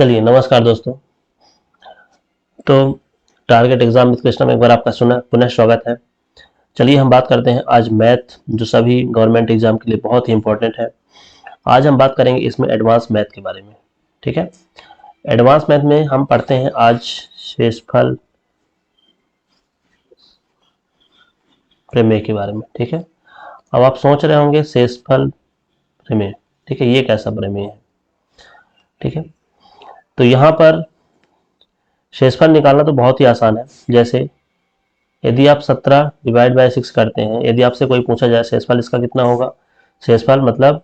चलिए नमस्कार दोस्तों। तो टारगेट एग्जाम विद कृष्णा में एक बार आपका पुनः स्वागत है। चलिए हम बात करते हैं आज मैथ, जो सभी गवर्नमेंट एग्जाम के लिए बहुत ही इंपॉर्टेंट है। आज हम बात करेंगे इसमें एडवांस मैथ के बारे में। ठीक है, एडवांस मैथ में हम पढ़ते हैं आज शेषफल प्रमेय के बारे में। ठीक है, अब आप सोच रहे होंगे शेषफल प्रमेय, ठीक है, ये कैसा प्रमेय है। ठीक है, तो यहाँ पर शेषफल निकालना तो बहुत ही आसान है। जैसे यदि आप 17 डिवाइड बाय 6 करते हैं, यदि आपसे कोई पूछा जाए शेषफल इसका कितना होगा, शेषफल मतलब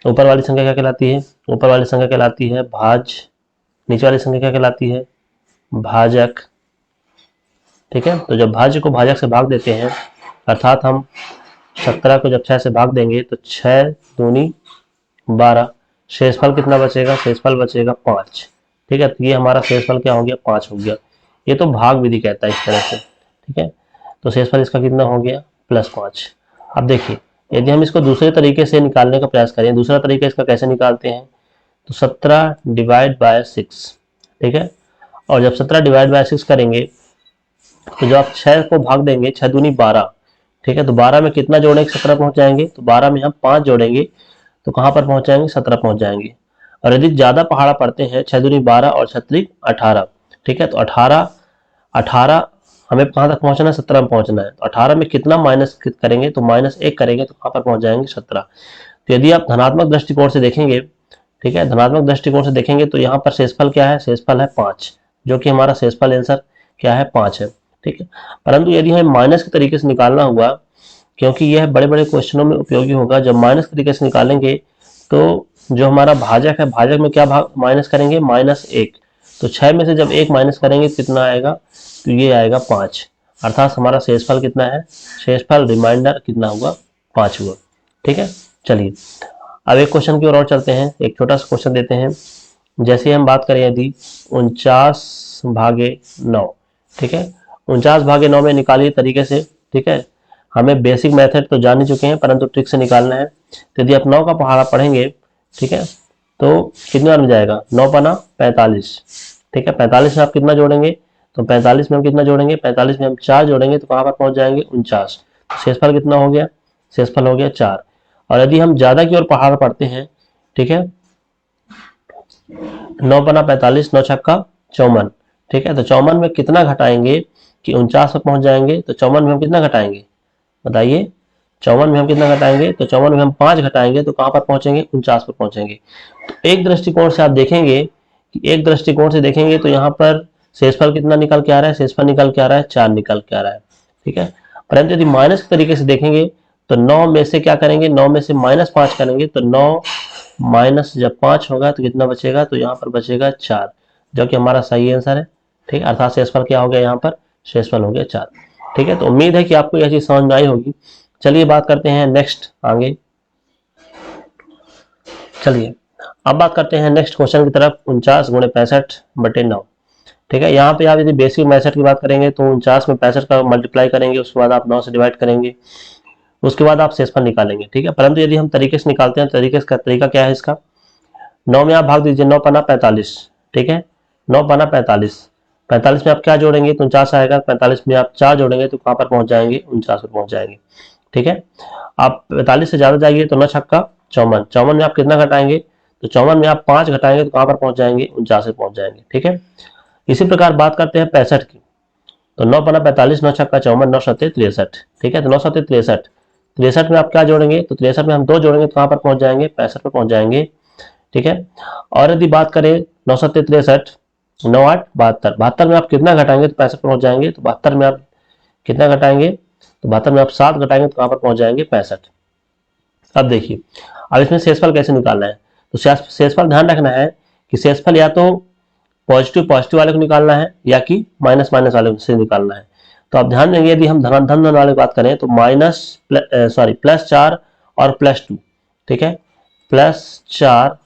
ऊपर वाली संख्या क्या कहलाती है, ऊपर वाली संख्या कहलाती है भाज, नीचे वाली संख्या क्या कहलाती है भाजक। ठीक है, तो जब भाज्य को भाजक से भाग देते हैं, अर्थात हम 17 को जब 6 से भाग देंगे तो 6 दूनी 12, शेषफल कितना बचेगा, शेषफल बचेगा 5। ठीक है, तो ये हमारा शेषफल क्या हो गया, 5 हो गया। ये तो भाग विधि कहता है इस तरह से। ठीक है, तो शेषफल इसका कितना हो गया, +5। अब देखिए, यदि हम इसको दूसरे तरीके से निकालने का प्रयास करें, दूसरा तरीका इसका कैसे निकालते हैं, तो 17 डिवाइड बाय 6। ठीक है, और जब 17 डिवाइड बाय 6 करेंगे तो जब आप 6 को भाग देंगे, 6 दूनी 12। ठीक है, तो 12 में कितना जोड़ेंगे, 17 पहुंच जाएंगे। तो 12 में हम 5 जोड़ेंगे तो कहां पर पहुंच जाएंगे, 17 पहुंच जाएंगे। और यदि ज्यादा पहाड़ा पड़ते हैं, 6 दूनी 12 और 6 18। ठीक है, तो 18 हमें कहां तक पहुंचना है, 17 में पहुंचना है। तो 18 में कितना माइनस करेंगे, तो -1 करेंगे तो कहां पर पहुंच जाएंगे, 17। तो यदि आप धनात्मक दृष्टिकोण से देखेंगे, ठीक है, धनात्मक दृष्टिकोण से देखेंगे तो यहाँ पर शेषफल क्या है, शेषफल है 5, जो कि हमारा शेषफल आंसर क्या है, 5 है। ठीक है, परंतु यदि हमें माइनस के तरीके से निकालना हुआ, क्योंकि यह बड़े बड़े क्वेश्चनों में उपयोगी होगा, जब माइनस तरीके से निकालेंगे तो जो हमारा भाजक है, भाजक में क्या भाग माइनस करेंगे, -1। तो 6 में से जब 1 माइनस करेंगे कितना आएगा, तो ये आएगा 5। अर्थात हमारा शेषफल कितना है, शेषफल रिमाइंडर कितना हुआ, 5 हुआ। ठीक है, चलिए अब एक क्वेश्चन की ओर और चलते हैं। एक छोटा सा क्वेश्चन देते हैं। जैसे हम बात करें यदि 49/9, ठीक है, 49/9 में निकालिए तरीके से। ठीक है, हमें बेसिक मेथड तो जान ही चुके हैं, परंतु ट्रिक से निकालना है। तो यदि आप 9 का पहाड़ा पढ़ेंगे, ठीक है, तो कितने बार में जाएगा, 9 पना 45। ठीक है, 45 में आप कितना जोड़ेंगे, तो 45 में हम कितना जोड़ेंगे, 45 में हम 4 जोड़ेंगे तो कहां पर पहुंच जाएंगे, 49। तो शेषफल कितना हो गया, शेषफल हो गया 4। और यदि हम ज्यादा की ओर पहाड़ पढ़ते हैं, ठीक है, 9 पना 45, 9 छक्का 54। ठीक है, तो 54 में कितना घटाएंगे कि 49 पर पहुंच जाएंगे। तो 54 में हम कितना घटाएंगे, बताइए, 54 में हम कितना घटाएंगे, तो 54 में हम 5 घटाएंगे तो कहां पर पहुंचेंगे, 49 पर पहुंचेंगे। तो एक दृष्टिकोण से आप देखेंगे कि एक दृष्टिकोण से देखेंगे तो यहाँ पर शेषफल कितना निकल के आ रहा है, शेषफल निकल के आ रहा है 4 निकल के आ रहा है। ठीक है, परंतु यदि माइनस के तरीके से देखेंगे तो 9 में से क्या करेंगे, 9 में से -5 करेंगे तो 9 माइनस जब 5 होगा तो कितना बचेगा, तो यहाँ पर बचेगा 4, जो कि हमारा सही आंसर है। ठीक है, अर्थात शेषफल क्या हो गया, यहाँ पर शेषफल हो गया 4। ठीक है, तो उम्मीद है कि आपको यह चीज समझ में आई होगी। चलिए बात करते हैं नेक्स्ट आगे। चलिए अब बात करते हैं नेक्स्ट क्वेश्चन की तरफ, 49 × 65/9। ठीक है, यहाँ पे आप यदि बेसिक मेथड की बात करेंगे तो 49 में 65 का मल्टीप्लाई करेंगे, उसके बाद आप 9 से डिवाइड करेंगे, उसके बाद आप शेषफल निकालेंगे। ठीक है, परंतु यदि हम तरीके से निकालते हैं, तरीका क्या है इसका, 9 में आप भाग दीजिए, 9 पन्ना 45। ठीक है, 9 पन्ना 45, 45 में आप क्या जोड़ेंगे तो 49 आएगा, 45 में आप 4 जोड़ेंगे तो कहां पर पहुंच जाएंगे, 49 पर पहुंच जाएंगे। ठीक है, आप 45 से ज्यादा जाइए तो 9 छक्का 54, 54 में आप कितना घटाएंगे, तो 54 में आप 5 घटाएंगे तो कहां पर पहुंच जाएंगे, 49 पर पहुंच जाएंगे। ठीक है, इसी प्रकार बात करते हैं 65 की, तो 9 पन्ना 45, 9 छक्का 54, 9 7 63। ठीक है, तो 9 7 63, 63 में आप क्या जोड़ेंगे, तो 63 में हम 2 जोड़ेंगे तो कहां पर पहुंच जाएंगे, 65 पर पहुंच जाएंगे। ठीक है, और यदि बात करें 9 7 63, 9 8 72, 72 में आप कितना घटाएंगे तो 65 पर पहुंच जाएंगे। तो 72 में आप कितना घटाएंगे, तो 72 में आप 7 घटाएंगे तो कहां पर पहुंच जाएंगे, 65। अब देखिए, अब इसमें शेषफल कैसे निकालना है, तो शेषफल ध्यान रखना है कि शेषफल या तो पॉजिटिव वाले को निकालना है या कि माइनस वाले से निकालना है। तो आप ध्यान देंगे, यदि हम धन वाले की बात करें तो +4 और +2। ठीक है, +4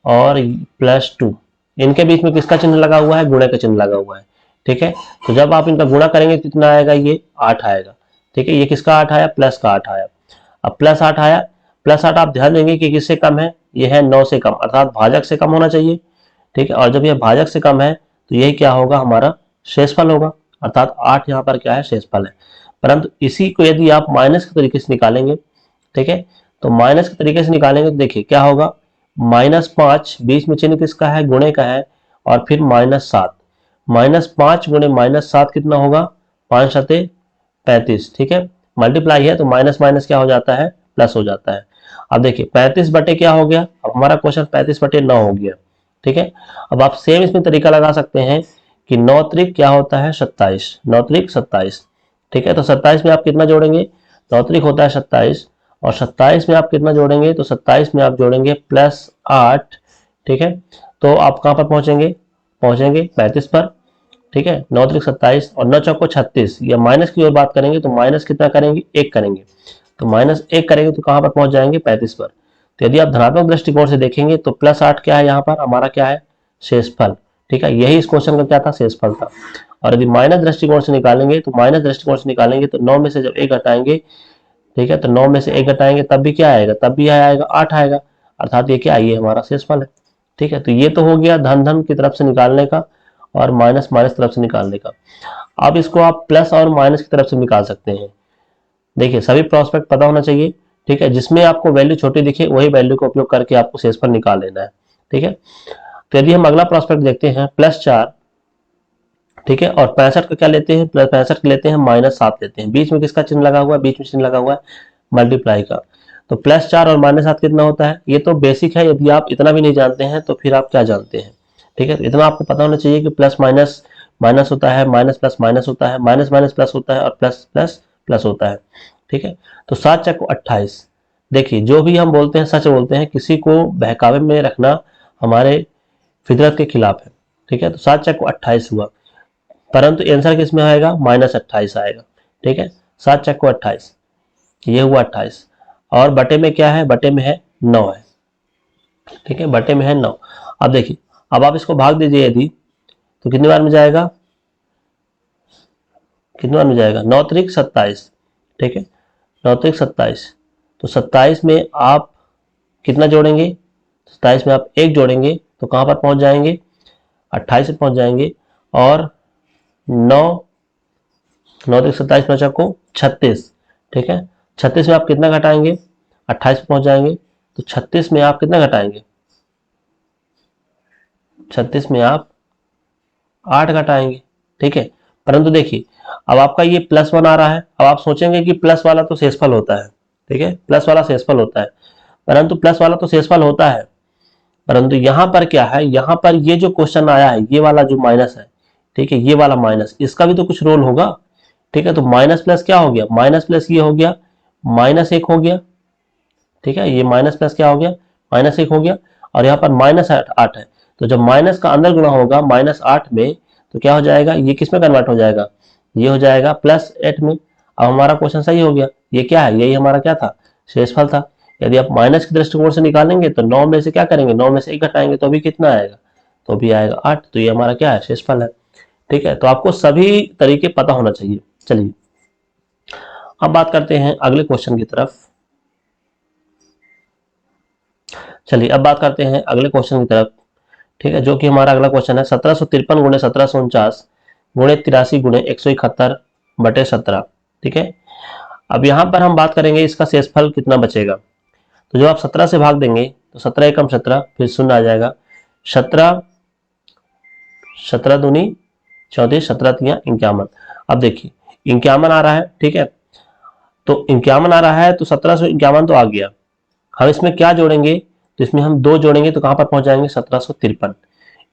और +2, इनके बीच में किसका चिन्ह लगा हुआ है, गुणे का चिन्ह लगा हुआ है। ठीक है, तो जब आप इनका गुणा करेंगे कितना आएगा, ये 8 आएगा। ठीक है, ये किसका 8 आया, प्लस का 8 आया। अब +8 आया, +8 आप ध्यान देंगे कि किससे कम है, ये है 9 से कम, अर्थात भाजक से कम होना चाहिए। ठीक है, और जब यह भाजक से कम है तो यही क्या होगा, हमारा शेषफल होगा, अर्थात 8 यहाँ पर क्या है, शेषफल है। परंतु इसी को यदि आप माइनस के तरीके से निकालेंगे, ठीक है, तो माइनस के तरीके से निकालेंगे तो देखिए क्या होगा, -5 बीच में चिन्ह किसका है, गुणे का है, और फिर -7, -5 गुणे -7 कितना होगा, 5 सते 35, ठीक है, मल्टीप्लाई है तो माइनस माइनस क्या हो जाता है, प्लस हो जाता है। अब देखिए 35 बटे क्या हो गया, अब हमारा क्वेश्चन 35 बटे 9 हो गया, ठीक है। अब आप सेम इसमें तरीका लगा सकते हैं कि 9 त्रिक क्या होता है, 27, 9 त्रिक 27, ठीक है, तो 27 में आप कितना जोड़ेंगे, 9 त्रिक होता है 27, और 27 में आप कितना जोड़ेंगे, तो 27 में आप जोड़ेंगे +8, ठीक है, तो आप कहां पर पहुंचेंगे 35 पर, ठीक है, 9 त्रिक 27 और 9 चौको 36, या माइनस की ओर बात करेंगे तो माइनस कितना करेंगे, 1 करेंगे, तो -1 करेंगे तो कहां पर पहुंच जाएंगे, 35 पर। तो यदि आप धनात्मक दृष्टिकोण से देखेंगे तो +8 क्या है, यहाँ पर हमारा क्या है, शेषफल, ठीक है, यही इस क्वेश्चन का क्या था, शेषफल था। और यदि माइनस दृष्टिकोण से निकालेंगे तो 9 में से जब 1 घटाएंगे, ठीक है, तो 9 में से 1 घटाएंगे तब भी क्या आएगा, तब भी आएगा 8 आएगा, अर्थात ये क्या, ये हमारा शेषफल है, ठीक है। तो ये तो हो गया धन धन की तरफ से निकालने का और माइनस माइनस तरफ से निकालने का। अब इसको आप प्लस और माइनस की तरफ से निकाल सकते हैं। देखिए सभी प्रोस्पेक्ट पता होना चाहिए, ठीक है, जिसमें आपको वैल्यू छोटी दिखे वही वैल्यू का उपयोग करके आपको शेषफल निकाल लेना है, ठीक है। तो यदि हम अगला प्रोस्पेक्ट देखते हैं +4, ठीक है, और 65 का क्या लेते हैं, +65 लेते हैं, -7 लेते हैं, बीच में किसका चिन्ह लगा हुआ है, बीच में चिन्ह लगा हुआ है मल्टीप्लाई का। तो +4 और -7 कितना होता है, ये तो बेसिक है, यदि आप इतना भी नहीं जानते हैं तो फिर आप क्या जानते हैं, ठीक है, तो इतना आपको पता होना चाहिए कि प्लस माइनस माइनस होता है, माइनस प्लस माइनस होता है, माइनस माइनस प्लस होता है, और प्लस प्लस प्लस होता है, ठीक है। तो 7 चक्को 28, देखिए जो भी हम बोलते हैं सच बोलते हैं, किसी को बहकावे में रखना हमारे फितरत के खिलाफ है, ठीक है। तो 7 चक्को 28 हुआ, परंतु आंसर किसमें आएगा, -28 आएगा, ठीक है, 7 चक्को 28, ये हुआ 28, और बटे में क्या है, बटे में है 9 है, ठीक है, बटे में है 9। अब देखिए, अब आप इसको भाग दीजिए यदि, तो कितनी बार में जाएगा, 9 त्रिक 27, ठीक है, 9 त्रिक 27, तो 27 में आप कितना जोड़ेंगे, 27 में आप 1 जोड़ेंगे तो कहां पर पहुंच जाएंगे, 28 पे पहुंच जाएंगे, और 9 त्रिक 27 9 को 36, ठीक है, 36 में आप कितना घटाएंगे, 28 पे पहुंच जाएंगे, तो 36 में आप कितना घटाएंगे, 36 में आप 8 घटाएंगे, ठीक है। परंतु देखिए अब आपका ये +1 आ रहा है, अब आप सोचेंगे कि प्लस वाला तो शेषफल होता है, ठीक है, प्लस वाला शेषफल होता है, परंतु प्लस वाला तो शेषफल होता है, परंतु यहां पर क्या है, यहां पर ये जो क्वेश्चन आया है, ये वाला जो माइनस है, ठीक है, ये वाला माइनस, इसका भी तो कुछ रोल होगा, ठीक है। तो माइनस प्लस क्या हो गया, माइनस प्लस ये हो गया, -1 हो गया, ठीक है, ये माइनस प्लस क्या हो गया, -1 हो गया, और यहाँ पर -8 है, तो जब माइनस का अंदर गुणा होगा -8 में तो क्या हो जाएगा, ये किस में कन्वर्ट हो जाएगा, ये हो जाएगा +8 में। अब हमारा क्वेश्चन सही हो गया, ये क्या है, यही हमारा क्या था, शेषफल था। यदि आप माइनस के दृष्टिकोण से निकालेंगे तो 9 में से क्या करेंगे, 9 में से 1 घटाएंगे तो अभी कितना आएगा, तो अभी आएगा 8, तो ये हमारा क्या है, शेषफल है, ठीक है। तो आपको सभी तरीके पता होना चाहिए। चलिए अब बात करते हैं अगले क्वेश्चन की तरफ। चलिए अब बात करते हैं अगले क्वेश्चन की तरफ, ठीक है, जो कि हमारा अगला क्वेश्चन है 1753 गुणे 1749 गुणे 83 गुणे 171 बटे 17, ठीक है। अब यहां पर हम बात करेंगे इसका शेषफल कितना बचेगा, तो जब आप 17 से भाग देंगे तो 17 एकम 17, फिर 0 आ जाएगा, 17 17 दूनी 34, 17 तियां 51। अब देखिए 51 आ रहा है, ठीक है, तो 51 आ रहा है, तो 1751 तो आ गया, हम इसमें क्या जोड़ेंगे, तो इसमें हम 2 जोड़ेंगे तो कहां पर पहुंच जाएंगे, 1753।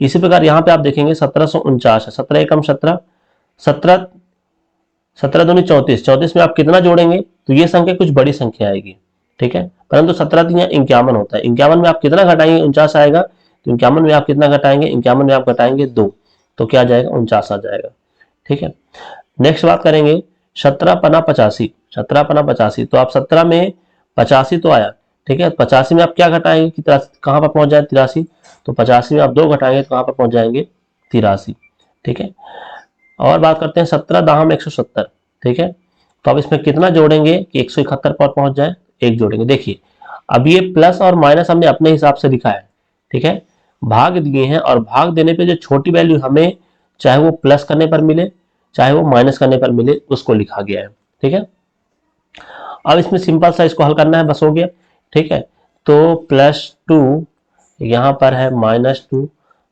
इसी प्रकार यहां पे आप देखेंगे 1749 है, 17 एकम 17, 17 17 दूनी 34, 34 में आप कितना जोड़ेंगे, तो ये संख्या कुछ बड़ी संख्या आएगी, ठीक है, परंतु 17 तियां 51 होता है, 51 में आप कितना घटाएंगे, 49 आएगा, तो 51 में आप कितना घटाएंगे, 51 में आप घटाएंगे 2, तो क्या जाएगा, 49 आ जाएगा, ठीक है। नेक्स्ट बात करेंगे 17 पना 85, 17 पना 85, तो आप 17 में 85 तो आया, ठीक है, 85 में आप क्या घटाएंगे कि कहां पर पहुंच जाए, 83, तो 85 में आप 2 घटाएंगे तो कहां पर पहुंच जाएंगे, 83, ठीक है। और बात करते हैं 17 दाहम 170, ठीक है, तो अब इसमें कितना जोड़ेंगे कि 171 पर पहुंच जाए, 1 जोड़ेंगे। देखिए अब ये प्लस और माइनस हमने अपने हिसाब से लिखा है, ठीक है, भाग दिए हैं और भाग देने पे जो छोटी वैल्यू हमें चाहे वो प्लस करने पर मिले चाहे वो माइनस करने पर मिले उसको लिखा गया है। ठीक है, अब इसमें सिंपल सा इसको हल करना है, बस हो गया। ठीक है, तो +2 यहाँ पर है -2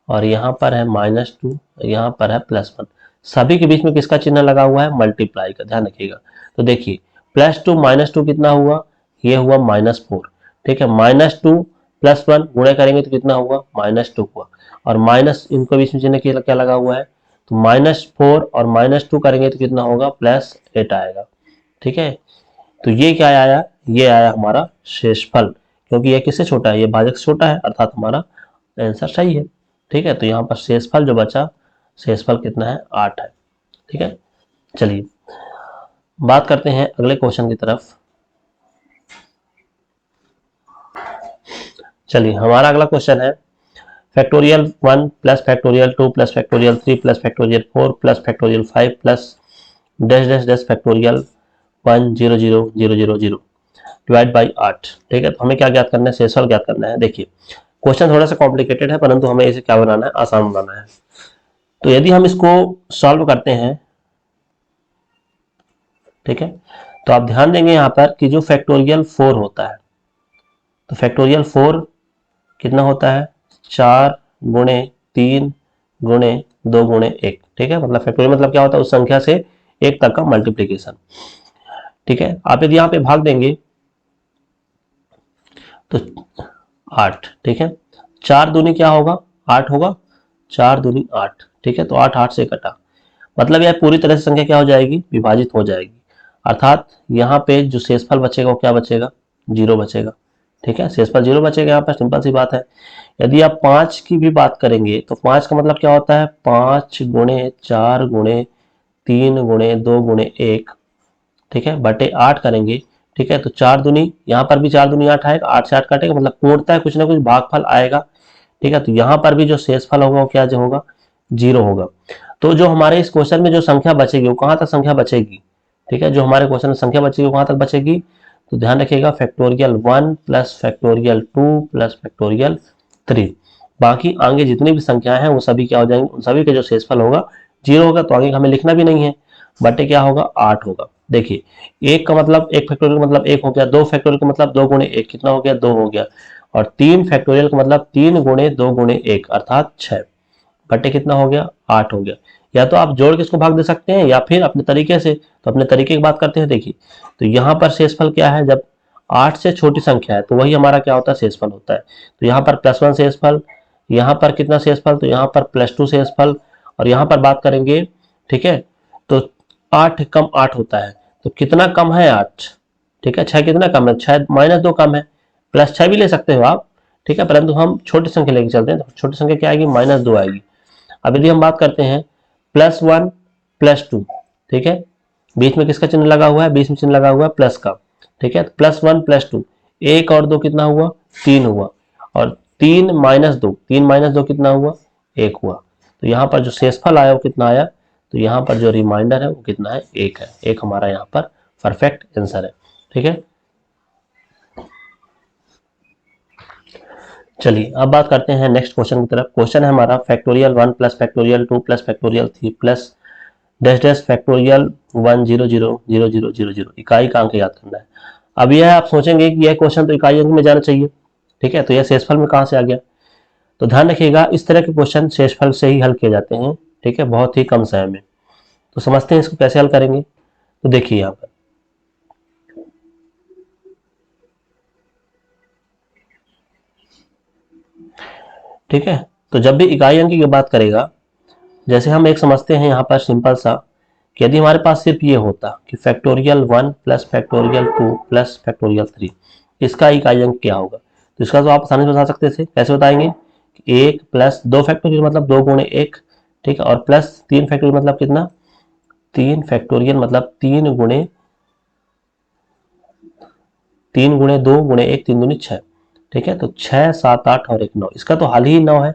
और यहाँ पर है -2, यहाँ पर है +1। सभी के बीच में किसका चिन्ह लगा हुआ है? मल्टीप्लाई का, ध्यान रखिएगा। तो देखिए +2 -2 कितना हुआ? ये हुआ -4। ठीक है, -2 +1 गुणे करेंगे तो कितना हुआ? -2 हुआ। और माइनस इनको बीच में चिन्ह क्या लगा हुआ है? तो -4 और -2 करेंगे तो कितना होगा? +8 आएगा। ठीक है, तो ये क्या आया? ये आया हमारा शेषफल, क्योंकि ये किससे छोटा है? ये भाजक से छोटा है, अर्थात हमारा आंसर सही है। ठीक है, तो यहाँ पर शेषफल जो बचा, शेषफल कितना है? 8 है। ठीक है, चलिए बात करते हैं अगले क्वेश्चन की तरफ। चलिए हमारा अगला क्वेश्चन है factorial 1 plus factorial 2 plus factorial 3 plus factorial 4 plus factorial 5 plus dash dash dash factorial 1000000 divide by 8। ठीक है, तो हमें क्या ज्ञात करना है? शेषफल ज्ञात करना है। देखिए क्वेश्चन थोड़ा सा कॉम्प्लिकेटेड है, परंतु हमें इसे क्या बनाना है? आसान बनाना है। तो यदि हम इसको सॉल्व करते हैं, ठीक है, तो आप ध्यान देंगे यहाँ पर कि जो फैक्टोरियल 4 होता है, तो फैक्टोरियल 4 कितना होता है? 4 गुणे 3 गुणे 2 गुणे 1। ठीक है, मतलब फैक्टोरियल मतलब क्या होता है? उस संख्या से 1 तक का मल्टीप्लीकेशन। ठीक है, आप यदि यहाँ पे भाग देंगे तो 8। ठीक है, 4 दूनी क्या होगा? 8 होगा, 4 दूनी 8। ठीक है, तो 8 8 से कटा, मतलब यह पूरी तरह से संख्या क्या हो जाएगी? विभाजित हो जाएगी। अर्थात यहाँ पे जो शेषफल बचेगा वो क्या बचेगा? 0 बचेगा। ठीक है, शेषफल 0 बचेगा। यहाँ पर सिंपल सी बात है। यदि आप 5 की भी बात करेंगे तो 5 का मतलब क्या होता है? 5 गुणे 4 गुणे 3 गुणे 2 गुणे 1। ठीक है, बटे 8 करेंगे। ठीक है, तो 4 दूनी, यहाँ पर भी 4 दूनी 8 आएगा, 8 से 8 काटेगा, मतलब पूर्णतः कुछ ना कुछ भागफल आएगा। ठीक है, तो यहाँ पर भी जो शेषफल होगा वो क्या जो होगा? 0 होगा। तो जो हमारे इस क्वेश्चन में जो संख्या बचेगी वो कहाँ तक संख्या बचेगी? ठीक है, जो हमारे क्वेश्चन में संख्या बचेगी वो कहाँ तक बचेगी? तो ध्यान रखिएगा, factorial 1 plus factorial 2 plus factorial 3। बाकी आगे जितनी भी संख्याएं हैं वो सभी क्या हो जाएंगे? उन सभी का जो शेषफल होगा 0 होगा, तो आगे हमें लिखना भी नहीं है, बटे क्या होगा? 8 होगा। देखिए एक का मतलब, एक फैक्टोरियल का मतलब 1 हो गया, 2 फैक्टोरियल का मतलब 2 गुणे 1 कितना हो गया? 2 हो गया, और 3 फैक्टोरियल का मतलब 3 गुणे 2 गुणे 1 अर्थात 6, बटे कितना हो गया? 8 हो गया। या तो आप जोड़ के इसको भाग दे सकते हैं या फिर अपने तरीके से, तो अपने तरीके की बात करते हैं। देखिए तो यहाँ पर शेषफल क्या है? जब 8 से छोटी संख्या है तो वही हमारा क्या होता है? शेषफल होता है। तो यहाँ पर +1 शेषफल, यहाँ पर कितना शेषफल? तो यहाँ पर +2 शेषफल, और यहाँ पर बात करेंगे, ठीक है, तो 8 कम 8 होता है, तो कितना कम है? 8। ठीक है, 6 कितना कम है? 6 -2 कम है, +6 भी ले सकते हो आप। ठीक है, परंतु हम छोटी संख्या लेके चलते हैं, तो छोटी संख्या क्या आएगी? -2 आएगी। अब यदि हम बात करते हैं +1 +2, ठीक है, बीच में किसका चिन्ह लगा हुआ है? बीच में चिन्ह लगा हुआ है प्लस का। ठीक है, +1 +2, 1 और 2 कितना हुआ? 3 हुआ, और 3 -2 कितना हुआ? 1 हुआ। तो यहाँ पर जो शेषफल आया वो कितना आया? तो यहाँ पर जो रिमाइंडर है वो कितना है? 1 है। 1 हमारा यहाँ पर परफेक्ट आंसर है। ठीक है, चलिए अब बात करते हैं नेक्स्ट क्वेश्चन की तरफ। क्वेश्चन है हमारा factorial 1 plus factorial 2 plus factorial 3 plus dash dash factorial 1000000। इकाई का अंक याद करना है। अब यह आप सोचेंगे कि यह क्वेश्चन तो इकाई अंक में जाना चाहिए। ठीक है, तो यह शेषफल में कहाँ से आ गया? तो ध्यान रखिएगा, इस तरह के क्वेश्चन शेषफल से ही हल किए जाते हैं। ठीक है, बहुत ही कम समय में। तो समझते हैं इसको कैसे हल करेंगे। तो देखिए यहाँ पर, ठीक है, तो जब भी इकाई अंक की बात करेगा, जैसे हम एक समझते हैं यहाँ पर सिंपल सा, कि यदि हमारे पास सिर्फ ये होता कि factorial 1 plus factorial 2 plus factorial 3, इसका इकाई अंक क्या होगा? तो इसका तो आप आसानी से बता सकते थे। कैसे बताएंगे? 1 प्लस 2 फैक्टोरियल मतलब 2 गुणे 1। ठीक है, और प्लस 3 फैक्टोरियल मतलब कितना? 3 फैक्टोरियल मतलब 3 गुणे 2 गुणे 1, 3 दूनी 6। ठीक है, तो 6 7 8 और 1 9, इसका तो हाल ही 9 है।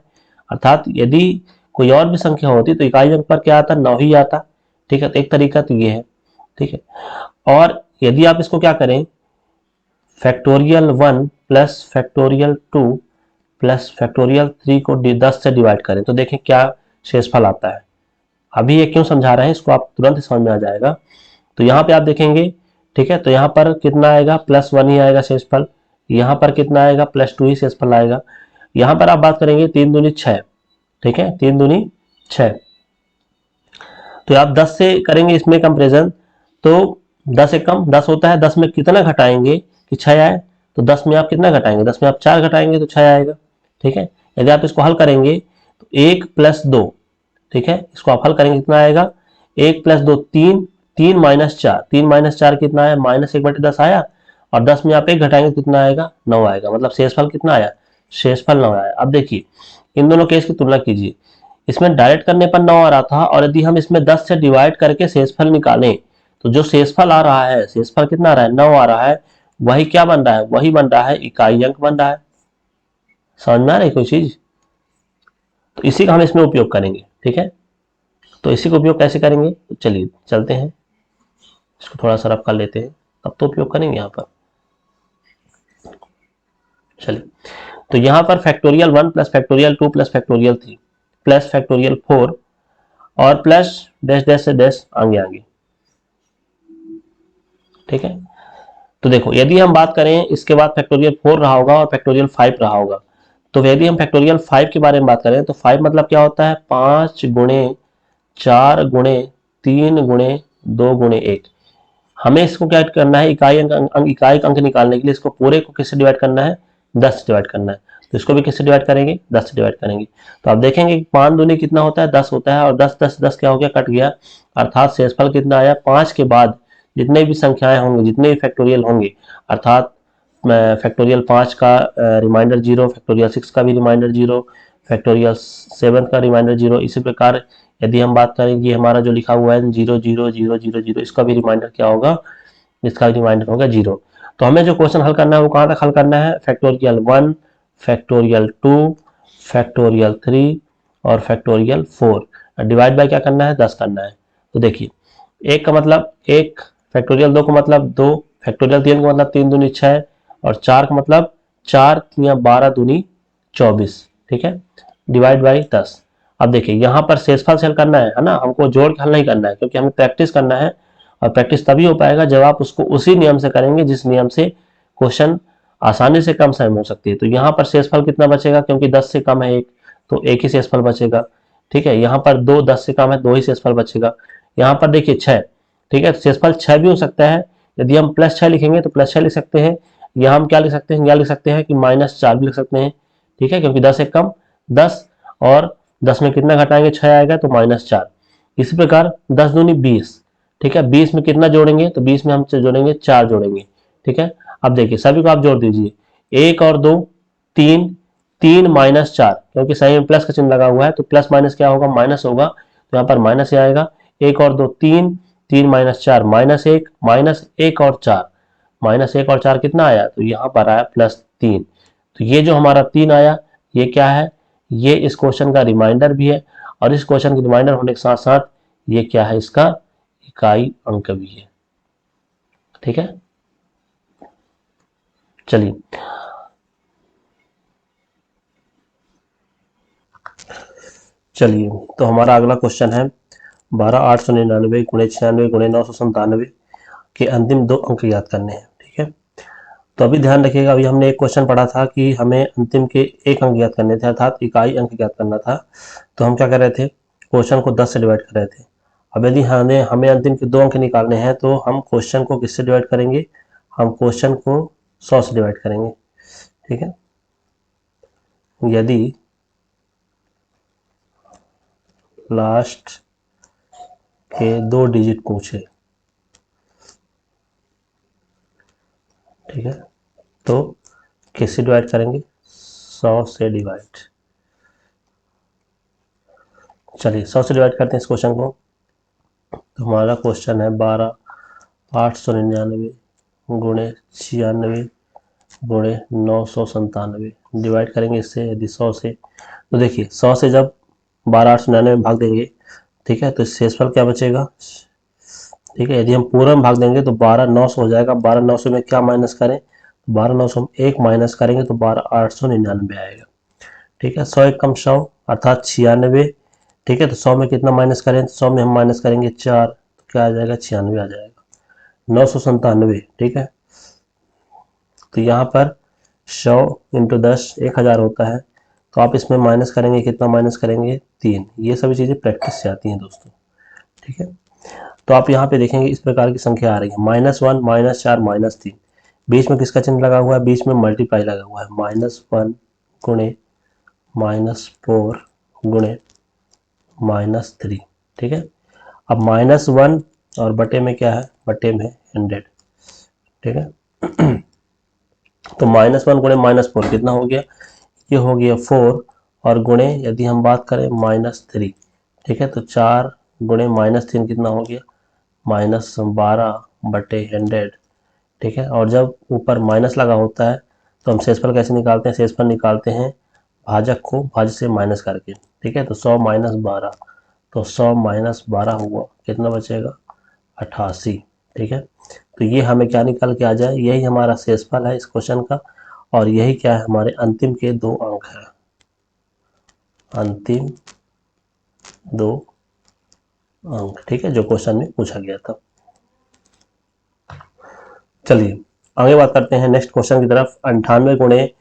अर्थात यदि कोई और भी संख्या होती तो इकाई अंक पर क्या आता? 9 ही आता। ठीक है, तो एक तरीका तो ये है। ठीक है, और यदि आप इसको क्या करें, factorial 1 plus factorial 2 plus factorial 3 को 10 से डिवाइड करें तो देखें क्या शेषफल आता है। अभी ये क्यों समझा रहे हैं इसको आप तुरंत समझ में आ जाएगा। तो यहाँ पे आप देखेंगे, ठीक है, तो यहाँ पर कितना आएगा, +1 ही आएगा शेषफल। यहाँ पर कितना आएगा, +2 ही शेषफल आएगा। यहाँ पर आप बात करेंगे 3 दूनी 6, ठीक है, 3 दूनी 6। तो आप 10 से करेंगे इसमें कंपेरिजन, तो 10 एक कम 10 होता है, 10 में कितना घटाएंगे कि 6 आए, तो 10 में आप कितना घटाएंगे, 10 में आप 4 घटाएंगे तो 6 आएगा, ठीक है। यदि आप इसको हल करेंगे तो 1 + 2, ठीक है, इसको आप हल करेंगे कितना आएगा, 1 + 2 3, 3 - 4, 3 - 4 कितना आया, -1/10 आया, और 10 में आप 1 घटाएंगे कितना आएगा, 9 आएगा। मतलब शेषफल कितना आया, शेषफल 9 आया। अब देखिए इन दोनों केस की तुलना कीजिए, इसमें डायरेक्ट करने पर 9 आ रहा था, और यदि हम इसमें 10 से डिवाइड करके शेषफल निकालें तो जो शेषफल आ रहा है, शेषफल कितना आ रहा है, 9 आ रहा है, वही क्या बन रहा है, वही बन रहा है इकाई अंक बन रहा है। समझ में आ रही है कोई चीज, तो इसी का हम इसमें उपयोग करेंगे, ठीक है। तो इसी का उपयोग कैसे करेंगे, तो चलिए चलते हैं, इसको थोड़ा सा रफ कर लेते हैं, तब तो उपयोग करेंगे यहाँ पर। चलिए, तो यहाँ पर फैक्टोरियल 1 + फैक्टोरियल 2 + फैक्टोरियल 3 + फैक्टोरियल 4 और प्लस डैश डैश से डैश आगे आगे, ठीक है। तो देखो यदि हम बात करें इसके बाद फैक्टोरियल 4 रहा होगा और फैक्टोरियल 5 रहा होगा, तो यदि हम फैक्टोरियल 5 के बारे में बात करें तो 5 मतलब क्या होता है, 5 × 4 × 3 × 2 × 1। हमें इसको क्या करना है, इकाई अंक निकालने के लिए इसको पूरे को किससे डिवाइड करना है, 10 से डिवाइड करना है। तो इसको भी किससे डिवाइड करेंगे, 10 से डिवाइड करेंगे। तो आप देखेंगे 5 दूनी कितना होता है, 10 होता है, और 10 10 10 क्या हो गया, कट गया, अर्थात शेषफल कितना आया, 5 के बाद जितने भी संख्याएं होंगे, जितने भी फैक्टोरियल होंगे, अर्थात फैक्टोरियल 5 का रिमाइंडर 0, फैक्टोरियल 6 का भी रिमाइंडर 0, फैक्टोरियल 7 का रिमाइंडर 0। इसी प्रकार यदि हम बात करें ये हमारा जो लिखा हुआ है 0 0 0 0 0, इसका भी रिमाइंडर क्या होगा, इसका रिमाइंडर होगा 0। तो हमें जो क्वेश्चन हल करना है वो कहाँ तक हल करना है, फैक्टोरियल 1, फैक्टोरियल 2, फैक्टोरियल 3 और फैक्टोरियल 4। डिवाइड बाय क्या करना है, 10 करना है। तो देखिए एक का मतलब 1, फैक्टोरियल 2 का मतलब 2, फैक्टोरियल 3 का मतलब 3 दूनी 6, और 4 का मतलब 4 या 12 दूनी 24, ठीक है, डिवाइड बाई 10। अब देखिए यहाँ पर शेषफल से हल करना है ना, हमको जोड़ के हल नहीं करना है, क्योंकि हमें प्रैक्टिस करना है, और प्रैक्टिस तभी हो पाएगा जब आप उसको उसी नियम से करेंगे जिस नियम से क्वेश्चन आसानी से कम समय में हो सकती है। तो यहाँ पर शेषफल कितना बचेगा, क्योंकि 10 से कम है 1, तो 1 ही शेषफल बचेगा, ठीक है। यहाँ पर 2, 10 से कम है, 2 ही शेषफल बचेगा। यहाँ पर देखिए 6, ठीक है, शेषफल 6 भी हो सकता है, यदि हम +6 लिखेंगे तो +6 लिख सकते हैं, या हम क्या लिख सकते हैं, या लिख सकते हैं कि -4 भी लिख सकते हैं, ठीक है, क्योंकि 10 से कम 10, और 10 में कितना घटाएंगे, 6 आएगा तो -4। इसी प्रकार 10 दूनी 20, ठीक है, 20 में कितना जोड़ेंगे, तो 20 में हम जोड़ेंगे 4 जोड़ेंगे, ठीक है। अब देखिए सभी को आप जोड़ दीजिए, 1 और 2 3, 3 - 4, क्योंकि सही में प्लस का चिन्ह लगा हुआ है, तो प्लस माइनस क्या होगा, माइनस होगा, तो यहाँ पर माइनस ही आएगा। 1 और 2 3, 3 - 4 -1, -1 और 4, -1 और 4 कितना आया, तो यहाँ पर आया +3। तो ये जो हमारा 3 आया, ये क्या है, ये इस क्वेश्चन का रिमाइंडर भी है, और इस क्वेश्चन के रिमाइंडर होने के साथ साथ ये क्या है, इसका इकाई अंक भी है, ठीक है। चलिए चलिए, तो हमारा अगला क्वेश्चन है 12,899 × 96 × 997 के अंतिम 2 अंक याद करने हैं, ठीक है। तो अभी ध्यान रखिएगा, अभी हमने एक क्वेश्चन पढ़ा था कि हमें अंतिम के 1 अंक याद करने थे, अर्थात इकाई अंक याद करना था। तो हम क्या कर रहे थे, क्वेश्चन को 10 से डिवाइड कर रहे थे। अब यदि हमें अंतिम के 2 अंक निकालने हैं तो हम क्वेश्चन को किससे डिवाइड करेंगे, हम क्वेश्चन को 100 से डिवाइड करेंगे, ठीक है। यदि लास्ट के 2 डिजिट पूछे, ठीक है, तो किससे डिवाइड करेंगे, 100 से डिवाइड। चलिए 100 से डिवाइड करते हैं इस क्वेश्चन को। तो हमारा क्वेश्चन है 12,899 × 96 × 997, डिवाइड करेंगे इससे यदि 100 से। तो देखिए 100 से जब 12,899 में भाग देंगे, ठीक है, तो शेषफल क्या बचेगा, ठीक है। यदि हम पूरा में भाग देंगे तो 12,900 हो जाएगा, 12,900 में क्या माइनस करें, 12,900 में 1 माइनस करेंगे तो 12,899 आएगा, ठीक है। 100 एकम 100 अर्थात 96। ठीक है, तो 100 में कितना माइनस करें, 100 में हम माइनस करेंगे 4, तो क्या आ जाएगा, 96 आ जाएगा। 997, ठीक है। तो यहाँ पर 100 इंटू 10 1000 होता है, तो आप इसमें माइनस करेंगे, कितना माइनस करेंगे, 3। ये सभी चीज़ें प्रैक्टिस से आती हैं दोस्तों, ठीक है। तो आप यहाँ पे देखेंगे इस प्रकार की संख्या आ रही है, -1 -4 -3, बीच में किसका चिन्ह लगा हुआ है, बीच में मल्टीप्लाई लगा हुआ है, -1 गुणे -4 गुणे -3, ठीक है। अब -1 और बटे में क्या है, बटे में 100, ठीक है। तो -1 गुणे -4 कितना हो गया, ये हो गया 4, और गुणे यदि हम बात करें -3, ठीक है, तो 4 गुणे -3 कितना हो गया, -12 बटे 100, ठीक है। और जब ऊपर माइनस लगा होता है तो हम शेषफल कैसे निकालते हैं, शेषफल निकालते हैं भाजक को भाज्य से माइनस करके, ठीक है। तो 100 - 12, तो 100 - 12 हुआ, कितना बचेगा, 88, ठीक है। तो ये हमें क्या निकल के आ जाए, यही हमारा शेषफल है इस क्वेश्चन का, और यही क्या है, हमारे अंतिम के 2 अंक है, अंतिम 2 अंक, ठीक है, जो क्वेश्चन में पूछा गया था। चलिए आगे बात करते हैं नेक्स्ट क्वेश्चन की तरफ। 98 गुणे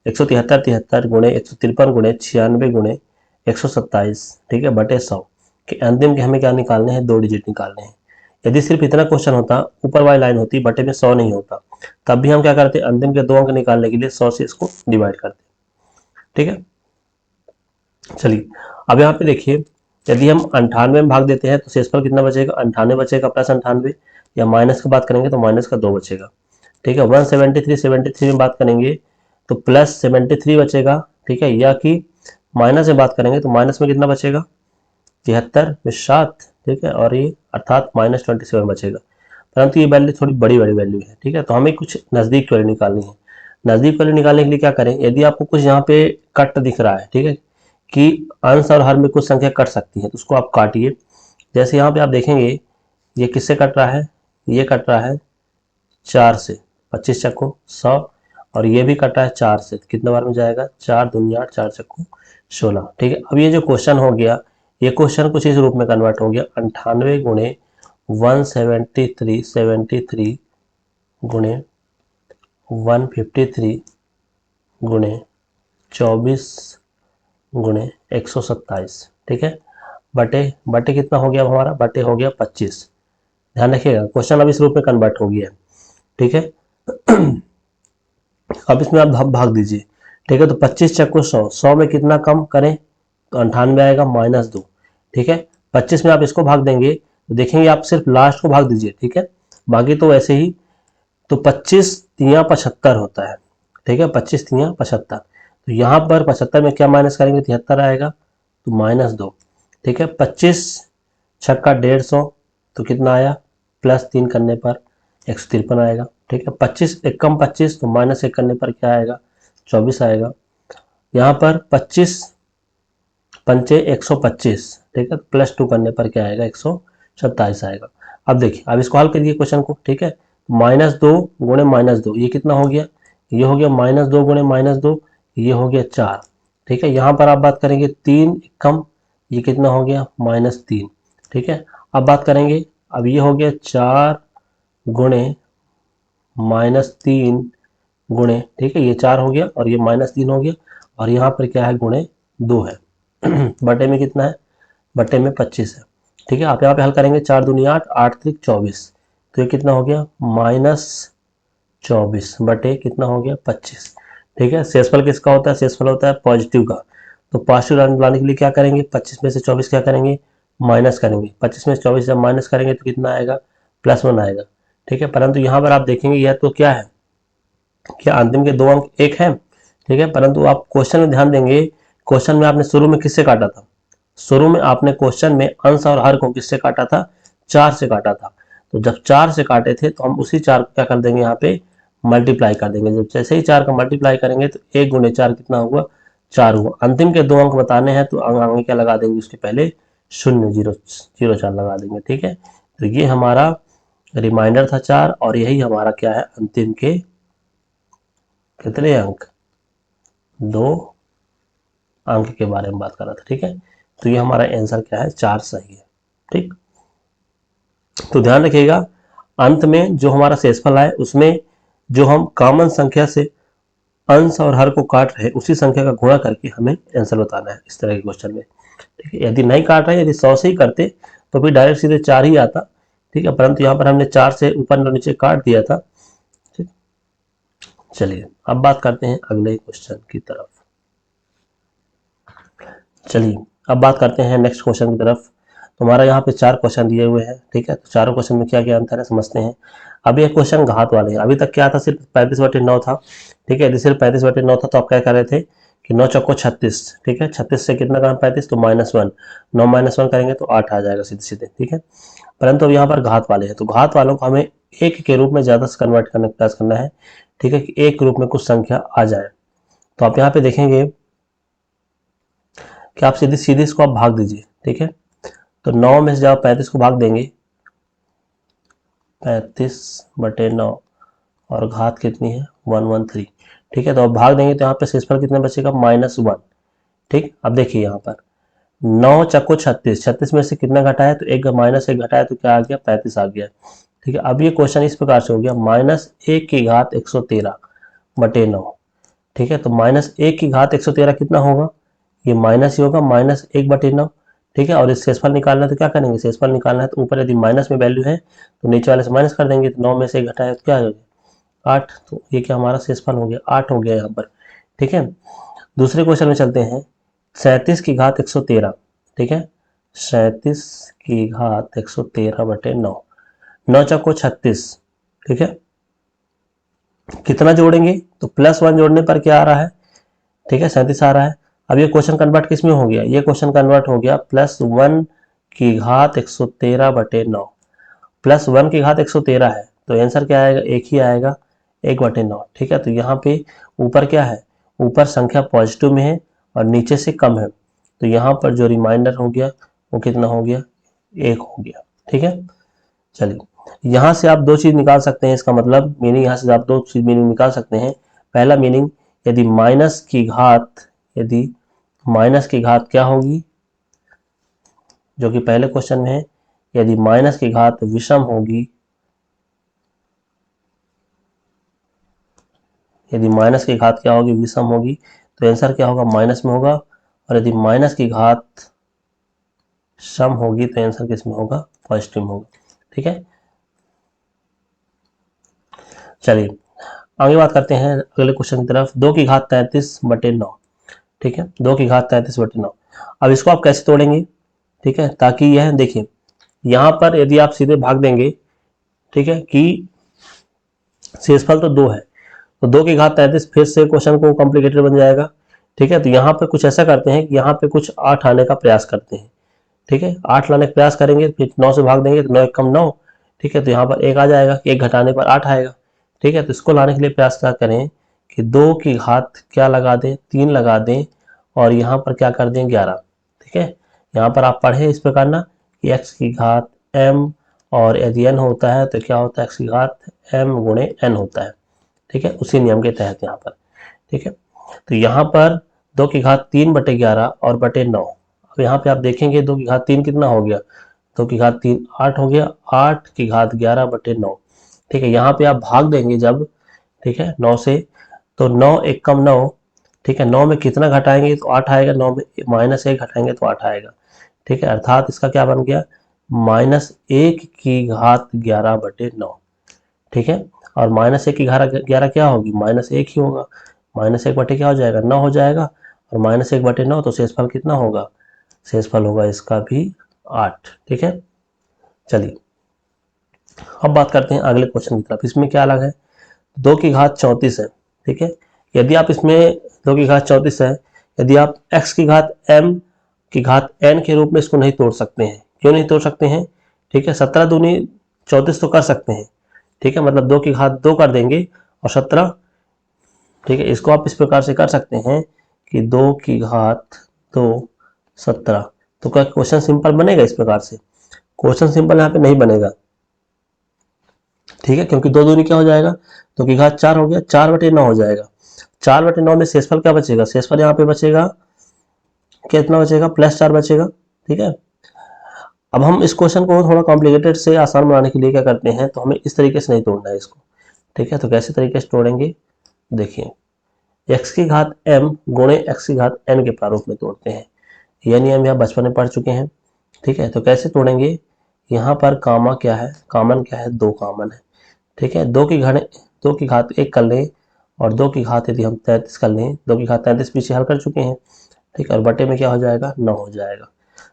173 73 गुणे 153 गुणे 96 गुणे 127, ठीक है, बटे 100 के अंतिम के हमें क्या निकालने हैं, 2 डिजिट निकालने हैं। यदि सिर्फ इतना क्वेश्चन होता, ऊपर वाली लाइन होती, बटे में 100 नहीं होता, तब भी हम क्या करते, अंतिम के 2 अंक निकालने के लिए 100 से इसको डिवाइड करते, ठीक है। चलिए अब यहाँ पे देखिए, यदि हम 98 में भाग देते हैं तो शेषफल कितना बचेगा, 98 बचेगा प्लस 98, या माइनस की बात करेंगे तो माइनस का 2 बचेगा, ठीक है। 173 में बात करेंगे तो प्लस 73 बचेगा, ठीक है, या कि माइनस में बात करेंगे तो माइनस में कितना बचेगा, 73 में 7, ठीक है, और ये अर्थात -27 बचेगा। परंतु ये वैल्यू थोड़ी बड़ी बड़ी वैल्यू है, ठीक है, तो हमें कुछ नज़दीक वैल्यू निकालनी है। नज़दीक वैल्यू निकालने के लिए क्या करें, यदि आपको कुछ यहाँ पे कट दिख रहा है, ठीक है, कि अंश और हर में कुछ संख्या कट सकती है, तो उसको आप काटिए। जैसे यहाँ पे आप देखेंगे ये किससे कट रहा है, ये कट रहा है 4 से, 25 चक्को 100, और ये भी कटा है 4 से, तो कितने बार में जाएगा, 4 दूनी 8, 4 चक्को 16, ठीक है। अब ये जो क्वेश्चन हो गया, ये क्वेश्चन कुछ इस रूप में कन्वर्ट हो गया, 98 गुणे 173 गुणे 153 गुणे 24 गुणे 127, ठीक है, बटे बटे कितना हो गया हमारा, बटे हो गया 25। ध्यान रखिएगा क्वेश्चन अब इस रूप में कन्वर्ट हो गया है, ठीक है। अब इसमें आप भाग दीजिए, ठीक है, तो 25 चक्को 100, 100 में कितना कम करें, तो 98 आएगा -2, ठीक है। 25 में आप इसको भाग देंगे तो देखेंगे आप सिर्फ लास्ट को भाग दीजिए, ठीक है, बाकी तो वैसे ही। तो 25 तियां 75 होता है, ठीक है, 25 तियां 75, तो यहाँ पर 75 में क्या माइनस करेंगे, 73 आएगा, तो -2, ठीक है। 25 छक्का 150, तो कितना आया, +3 करने पर 153 आएगा, ठीक है। 25 एकम 25, तो -1 करने पर क्या आएगा, 24 आएगा। यहाँ पर 25 पंचे 125, ठीक है, +2 करने पर क्या आएगा, 127 आएगा। अब देखिए, अब इसको हल करिए क्वेश्चन को, ठीक है। -2 गुणे -2 ये कितना हो गया, ये हो गया -2 गुणे -2, ये हो गया 4, ठीक है। यहाँ पर आप बात करेंगे 3 कम, ये कितना हो गया, -3, ठीक है। अब बात करेंगे, अब ये हो गया 4 गुणे -3 गुणे, ठीक है, ये 4 हो गया और ये -3 हो गया, और यहाँ पर क्या है, गुणे 2 है। बटे में कितना है, बटे में 25 है, ठीक है। आप यहाँ पे हल करेंगे, 4 दूनी 8, 8 3 24, तो ये कितना हो गया, -24 बटे कितना हो गया, 25, ठीक है। शेषफल किसका होता है, शेषफल होता है पॉजिटिव का, तो पॉजिटिव लाने के लिए क्या करेंगे, 25 में से 24 क्या करेंगे, माइनस करेंगे। 25 में से 24 जब माइनस करेंगे तो कितना आएगा, +1 आएगा, ठीक है। परंतु यहाँ पर आप देखेंगे यह तो क्या है, क्या अंतिम के 2 अंक 1 है, ठीक है, परंतु आप क्वेश्चन में ध्यान देंगे, क्वेश्चन में आपने शुरू में किससे काटा था, शुरू में आपने क्वेश्चन में अंश और हर को किससे काटा था, 4 से काटा था। तो जब 4 से काटे थे तो हम उसी 4 को क्या कर देंगे, यहाँ पे मल्टीप्लाई कर देंगे। जब जैसे ही 4 का मल्टीप्लाई करेंगे तो 1 गुणे 4 कितना हुआ, 4 हुआ। अंतिम के 2 अंक बताने हैं तो आगे क्या लगा देंगे, उसके पहले 0 0 0 4 लगा देंगे, ठीक है। तो ये हमारा रिमाइंडर था 4, और यही हमारा क्या है, अंतिम के कितने अंक, 2 अंक के बारे में बात कर रहा था। ठीक है, तो ये हमारा आंसर क्या है, 4 सही है। ठीक, तो ध्यान रखिएगा अंत में जो हमारा शेषफल आए उसमें जो हम कॉमन संख्या से अंश और हर को काट रहे उसी संख्या का गुणा करके हमें आंसर बताना है इस तरह के क्वेश्चन में। ठीक है, यदि नहीं काट रहे, यदि 100 से ही करते तो फिर डायरेक्ट सीधे 4 ही आता। ठीक है, परंतु यहाँ पर हमने 4 से ऊपर और नीचे काट दिया था। ठीक, चलिए अब बात करते हैं अगले क्वेश्चन की तरफ। चलिए अब बात करते हैं नेक्स्ट क्वेश्चन की तरफ। तो हमारा यहाँ पे 4 क्वेश्चन दिए हुए हैं। ठीक है, तो चारों क्वेश्चन में क्या क्या अंतर है समझते हैं। अब ये क्वेश्चन घात वाले हैं। अभी तक क्या था, सिर्फ 35/9 था। ठीक है, यदि सिर्फ 35/9 था तो आप क्या कर रहे थे कि 9 चौको 36। ठीक है, 36 से कितना करें 35 तो -1, 9 -1 करेंगे तो 8 आ जाएगा सीधे सीधे। ठीक है, परंतु अब यहाँ पर घात वाले हैं तो घात वालों को हमें एक के रूप में ज़्यादा से कन्वर्ट करने का प्रयास करना है। ठीक है, कि एक के रूप में कुछ संख्या आ जाए। तो आप यहाँ पे देखेंगे कि आप सीधी सीधी इसको आप भाग दीजिए। ठीक है, तो 9 में से जब आप 35 को भाग देंगे 35/9 और घात कितनी है 113। ठीक है, तो अब भाग देंगे तो यहाँ पे शेषफल कितना बचेगा -1। ठीक, अब देखिए यहाँ पर 9 चक्को 36, 36 में से कितना घटा है तो एक -1 घटाया तो क्या आ गया 35 आ गया। ठीक है, अब ये क्वेश्चन इस प्रकार से हो गया -1 की घात 113/9। ठीक है, तो -1 की घात 113 कितना होगा, ये माइनस ही होगा -1/9। ठीक है, और इस शेषफल निकालना है तो क्या करेंगे, शेषफल निकालना है तो ऊपर यदि माइनस में वैल्यू है तो नीचे वाले से माइनस कर देंगे। तो 9 में से 1 घटाया तो क्या हो गया 8। तो ये क्या हमारा शेषफल हो गया 8 हो गया यहाँ पर। ठीक है, दूसरे क्वेश्चन में चलते हैं। 37 की घात 113। ठीक है, 37 की घात 113/9, 9 चौको 36। ठीक है, कितना जोड़ेंगे तो +1 जोड़ने पर क्या आ रहा है, ठीक है 37 आ रहा है। अब ये क्वेश्चन कन्वर्ट किस में हो गया, ये क्वेश्चन कन्वर्ट हो गया +1 की घात 113/9। +1 की घात 113 है तो आंसर क्या आएगा, एक ही आएगा 1/9। ठीक है, तो यहाँ पे ऊपर क्या है, ऊपर संख्या पॉजिटिव में है और नीचे से कम है तो यहाँ पर जो रिमाइंडर हो गया वो कितना हो गया 1 हो गया। ठीक है, चलिए यहाँ से आप दो चीज निकाल सकते हैं, इसका मतलब मीनिंग यहाँ से आप दो चीज मीनिंग निकाल सकते हैं। पहला मीनिंग, यदि माइनस की घात क्या होगी, जो कि पहले क्वेश्चन में है, यदि माइनस की घात विषम होगी, यदि माइनस की घात क्या होगी विषम होगी तो आंसर क्या होगा माइनस में होगा, और यदि माइनस की घात सम होगी तो आंसर किस में होगा पॉजिटिव में होगा। ठीक है, चलिए आगे बात करते हैं अगले क्वेश्चन की तरफ। 2 की घात 33/9। ठीक है, 2 की घात 33/9। अब इसको आप कैसे तोड़ेंगे, ठीक है, ताकि यह देखिए यहाँ पर यदि आप सीधे भाग देंगे, ठीक है, कि शेषफल तो 2 है तो 2 की घात 33, फिर से क्वेश्चन को कॉम्प्लिकेटेड बन जाएगा। ठीक है, तो यहाँ पे कुछ ऐसा करते हैं कि यहाँ पे कुछ 8 आने का प्रयास करते हैं। ठीक है, 8 लाने का प्रयास करेंगे, फिर 9 से भाग देंगे तो 9 कम 9। ठीक है, तो यहाँ पर 1 आ जाएगा, 1 घटाने पर 8 आएगा। ठीक है, तो इसको लाने के लिए प्रयास क्या करें कि 2 की घात क्या लगा दें 3 लगा दें और यहाँ पर क्या कर दें 11। ठीक है, यहाँ पर आप पढ़े इस प्रकार ना कि x की घात m और यदि n होता है तो क्या होता है x की घात m गुणे n होता है। ठीक है, उसी नियम के तहत यहाँ पर। ठीक है, तो यहाँ पर 2 की घात 3/11 और बटे 9। अब यहाँ पे आप देखेंगे 2 की घात 3 कितना हो गया, 2 की घात 3 8 हो गया, 8 की घात 11/9। ठीक है, यहाँ पे आप भाग देंगे जब, ठीक है 9 से, तो 9 एक कम 9। ठीक है, 9 में कितना घटाएंगे तो 8 आएगा, 9 में -1 घटाएंगे तो 8 आएगा। ठीक है, अर्थात इसका क्या बन गया -1 की घात 11/9। ठीक है, और -1 की घात 11 क्या होगी -1 ही होगा, -1 बटे क्या हो जाएगा 9 हो जाएगा, और -1/9 तो शेषफल कितना होगा, शेषफल होगा इसका भी 8। ठीक है, चलिए अब बात करते हैं अगले क्वेश्चन की तरफ। इसमें क्या अलग है, 2 की घात 34 है। ठीक है, यदि आप इसमें 2 की घात 34 है, यदि आप x की घात m की घात n के रूप में इसको नहीं तोड़ सकते हैं, क्यों नहीं तोड़ सकते हैं, ठीक है 17 दूनी 34 तो कर सकते हैं। ठीक है, मतलब 2 की घात 2 कर देंगे और 17। ठीक है, इसको आप इस प्रकार से कर सकते हैं कि 2 की घात 2 17। तो क्या क्वेश्चन सिंपल बनेगा इस प्रकार से, क्वेश्चन सिंपल यहाँ पे नहीं बनेगा। ठीक है, क्योंकि 2 दूनी क्या हो जाएगा, 2 की घात 4 हो गया, 4/9 हो जाएगा। 4/9 में शेषफल क्या बचेगा, शेषफल यहाँ पे बचेगा कितना बचेगा, +4 बचेगा। ठीक है, अब हम इस क्वेश्चन को थोड़ा कॉम्प्लिकेटेड से आसान बनाने के लिए क्या करते हैं, तो हमें इस तरीके से नहीं तोड़ना है इसको। ठीक है, तो कैसे तरीके से तोड़ेंगे, देखिए x की घात m गुणे x की घात n के प्रारूप में तोड़ते हैं। यह नियम यहाँ बचपन में पढ़ चुके हैं। ठीक है, तो कैसे तोड़ेंगे, यहाँ पर कामा क्या है, कॉमन क्या है, 2 कॉमन है। ठीक है, 2 की घात 1 कर लें और 2 की घात यदि हम 33 कर लें, 2 की घात 33 पीछे हल कर चुके हैं। ठीक है, और बटे में क्या हो जाएगा, 9 हो जाएगा।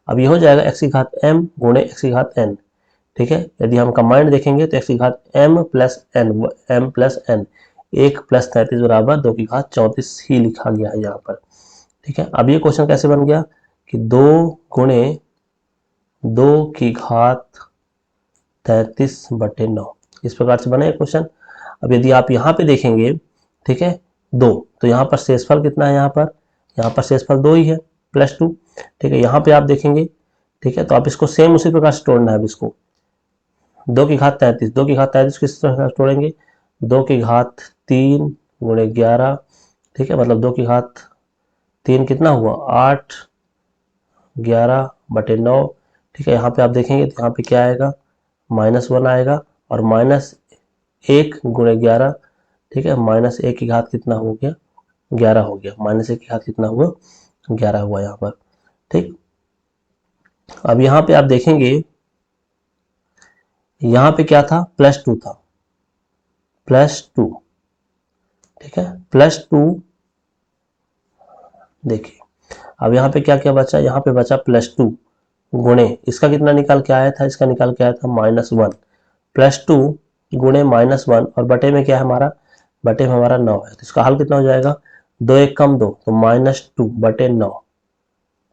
अब ये हो जाएगा x की घात m गुणे x की घात n। ठीक है, यदि हम कंबाइंड देखेंगे तो x की घात m प्लस n, 1 प्लस 33 बराबर 2 की घात 34 ही लिखा गया है यहाँ पर। ठीक है, अब ये क्वेश्चन कैसे बन गया कि 2 गुणे 2 की घात 33 बटे 9, इस प्रकार से बना ये क्वेश्चन। अब यदि आप यहाँ पे देखेंगे, ठीक है, 2, तो यहाँ पर शेषफल कितना है, यहाँ पर शेषफल 2 ही है, +2। ठीक है, यहाँ पे आप देखेंगे, ठीक है, तो आप इसको सेम उसी प्रकार से तोड़ना है। अब इसको 2 की घात 33, 2 की घात 33 किस तरह से तोड़ेंगे, 2 की घात 3 गुणे 11। ठीक है, मतलब 2 की घात 3 कितना हुआ, 8, 11 बटे 9। ठीक है, यहाँ पे आप देखेंगे तो यहाँ पे क्या आएगा, -1 आएगा और -1 गुणे 11। ठीक है, -1 की घात कितना हो गया, 11 हो गया। -1 की घात कितना हुआ, 11 हुआ यहाँ पर। ठीक, अब यहाँ पे आप देखेंगे, यहाँ पे क्या था, +2 था, +2। ठीक है, +2। देखिए अब यहाँ पे क्या क्या बचा, यहाँ पे बचा +2 गुणे, इसका कितना निकाल के आया था, इसका निकाल के आया था -1, +2 गुणे -1 और बटे में क्या है हमारा, बटे में हमारा 9 है। तो इसका हल कितना हो जाएगा, 2 1 कम 2, तो -2 बटे 9।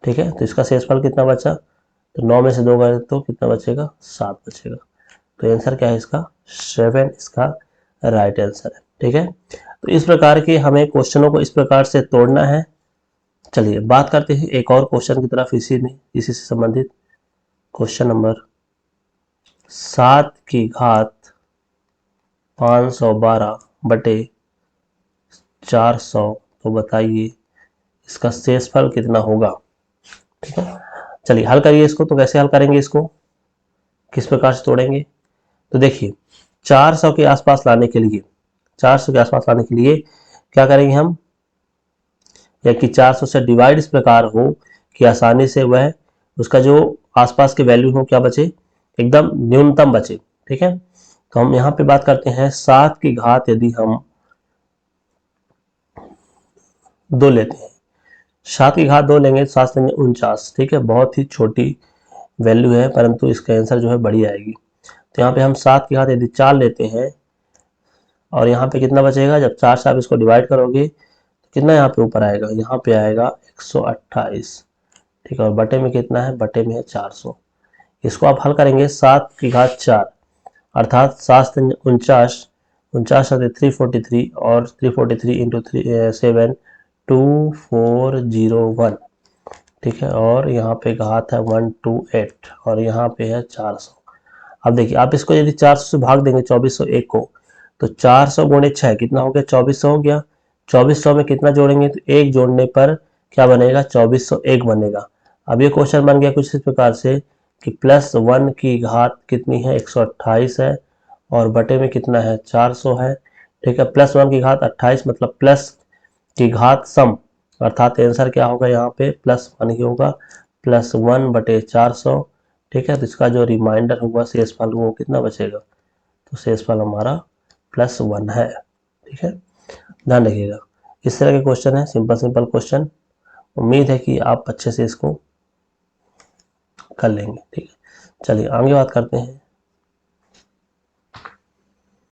ठीक है, तो इसका शेषफल कितना बचा, तो 9 में से 2 गए तो कितना बचेगा, 7 बचेगा। तो आंसर क्या है इसका, 7 इसका राइट आंसर है। ठीक है, तो इस प्रकार के हमें क्वेश्चनों को इस प्रकार से तोड़ना है। चलिए बात करते हैं एक और क्वेश्चन की तरफ, इसी से संबंधित क्वेश्चन नंबर 7 की घात 512 बटे 400, तो बताइए इसका शेषफल कितना होगा। ठीक है, चलिए हल करिए इसको। तो कैसे हल करेंगे इसको, किस प्रकार से तोड़ेंगे, तो देखिए 400 के आसपास लाने के लिए, 400 के आसपास लाने के लिए क्या करेंगे हम, या कि 400 से डिवाइड इस प्रकार हो कि आसानी से वह उसका जो आसपास के वैल्यू हो क्या बचे, एकदम न्यूनतम बचे। ठीक है, तो हम यहाँ पे बात करते हैं 7 की घात यदि हम 2 लेते हैं, 7 की घात 2 लेंगे तो 7 लेंगे 49। ठीक है, बहुत ही छोटी वैल्यू है परंतु इसका आंसर जो है बड़ी आएगी। तो यहाँ पे हम 7 की घात यदि 4 लेते हैं और यहाँ पे कितना बचेगा, जब 4 से आप इसको डिवाइड करोगे तो कितना यहाँ पे ऊपर आएगा, यहाँ पे आएगा 128। ठीक है, और बटे में कितना है, बटे में है 400। इसको आप हल करेंगे 7 की घात 4 अर्थात 7 49, 49 343 और 343 इंटू 7 2401। ठीक है, और यहाँ पे घात है 128 और यहाँ पे है 400। अब देखिए आप इसको यदि 400 से भाग देंगे 2401 को, तो 400 गुणे 6 कितना हो गया, 2400 हो गया। 2400 में कितना जोड़ेंगे, तो 1 जोड़ने पर क्या बनेगा, 2401 बनेगा। अब ये क्वेश्चन बन गया कुछ इस प्रकार से कि +1 की घात कितनी है, 128 है और बटे में कितना है, 400 है। ठीक है, +1 की घात 28 मतलब प्लस की घात सम, अर्थात आंसर क्या होगा यहाँ पे +1 ही होगा, +1 बटे 400। ठीक है, तो इसका जो रिमाइंडर होगा शेषफल वो कितना बचेगा, तो शेषफल हमारा +1 है। ठीक है, ध्यान रखिएगा इस तरह के क्वेश्चन है, सिंपल क्वेश्चन। उम्मीद है कि आप अच्छे से इसको कर लेंगे। ठीक है, चलिए आगे बात करते हैं।